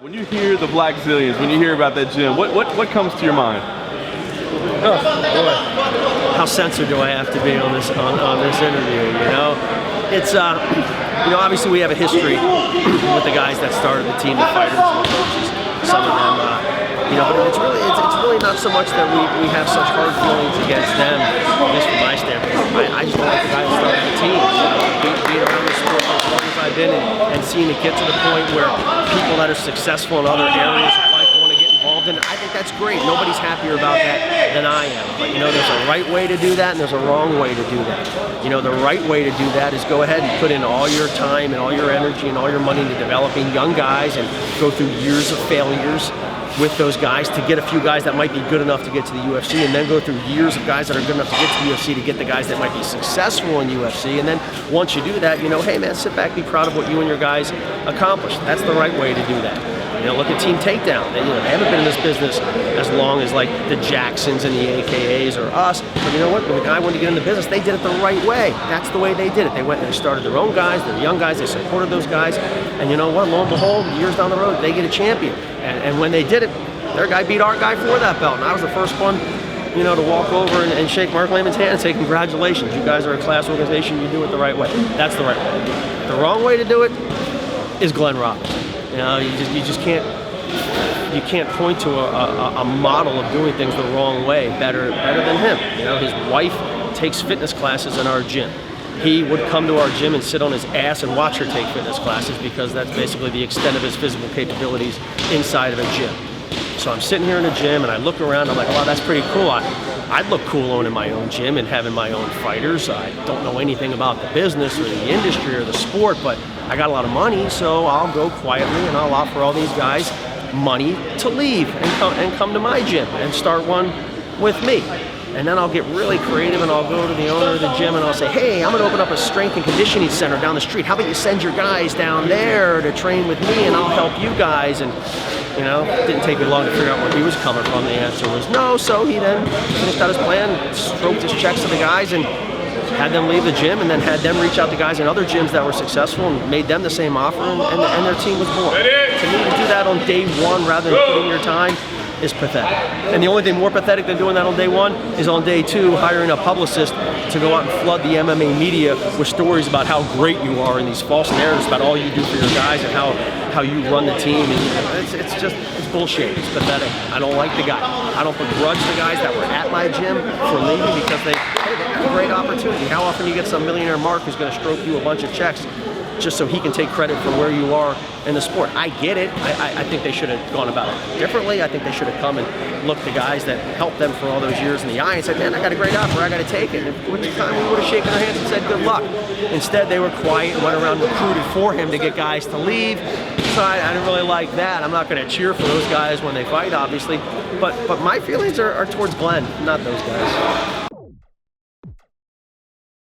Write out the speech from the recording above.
When you hear the Blackzilians, when you hear about that gym, what comes to your mind? Oh boy, how censored do I have to be on this interview? You know, it's obviously we have a history with the guys that started the team, the fighters and the coaches. Some of them, but it's really not so much that we have such hard feelings against them. At least from my standpoint, I just don't like the guys that started the team. Being around the sport as long as I've been and seeing it get to the point where people that are successful in other areas of life want to get involved in it, I think that's great. Nobody's happier about that than I am. But there's a right way to do that and there's a wrong way to do that. The right way to do that is go ahead and put in all your time and all your energy and all your money into developing young guys and go through years of failures with those guys to get a few guys that might be good enough to get to the UFC, and then go through years of guys that are good enough to get to the UFC to get the guys that might be successful in UFC. And then once you do that, hey man, sit back, be proud of what you and your guys accomplished. That's the right way to do that. Look at Team Takedown. They haven't been in this business as long as like the Jacksons and the AKAs or us. But you know what? When the guy wanted to get in the business, they did it the right way. That's the way they did it. They went and they started their own guys, their young guys, they supported those guys. And you know what? Lo and behold, years down the road, they get a champion. And when they did it, their guy beat our guy for that belt. And I was the first one, to walk over and shake Mark Layman's hand and say, congratulations, you guys are a class organization, you do it the right way. That's the right way. The wrong way to do it is Glenn Robinson. You just can't point to a model of doing things the wrong way better than him. His wife takes fitness classes in our gym. He would come to our gym and sit on his ass and watch her take fitness classes because that's basically the extent of his physical capabilities inside of a gym. So I'm sitting here in the gym and I look around, I'm like, wow, that's pretty cool. I'd look cool owning my own gym and having my own fighters. I don't know anything about the business or the industry or the sport, but I got a lot of money, so I'll go quietly and I'll offer all these guys money to leave and come to my gym and start one with me. And then I'll get really creative and I'll go to the owner of the gym and I'll say, hey, I'm going to open up a strength and conditioning center down the street. How about you send your guys down there to train with me and I'll help you guys? And it didn't take me long to figure out where he was coming from. The answer was no. So he then finished out his plan, stroked his checks to the guys and had them leave the gym and then had them reach out to guys in other gyms that were successful and made them the same offer and their team was born. To me, to do that on day one rather than putting your time is pathetic. And the only thing more pathetic than doing that on day one is on day two hiring a publicist to go out and flood the MMA media with stories about how great you are and these false narratives about all you do for your guys and how you run the team. And it's bullshit. It's pathetic. I don't like the guy. I don't begrudge the guys that were at my gym for leaving because they had a great opportunity. How often you get some millionaire Mark who's going to stroke you a bunch of checks just so he can take credit for where you are in the sport? I get it. I think they should have gone about it differently. I think they should have come and looked the guys that helped them for all those years in the eye and said, man, I got a great offer, I got to take it. And at which time we would have shaken our hands and said, good luck. Instead, they were quiet and went around and recruited for him to get guys to leave. So I didn't really like that. I'm not going to cheer for those guys when they fight, obviously. But my feelings are towards Glenn, not those guys.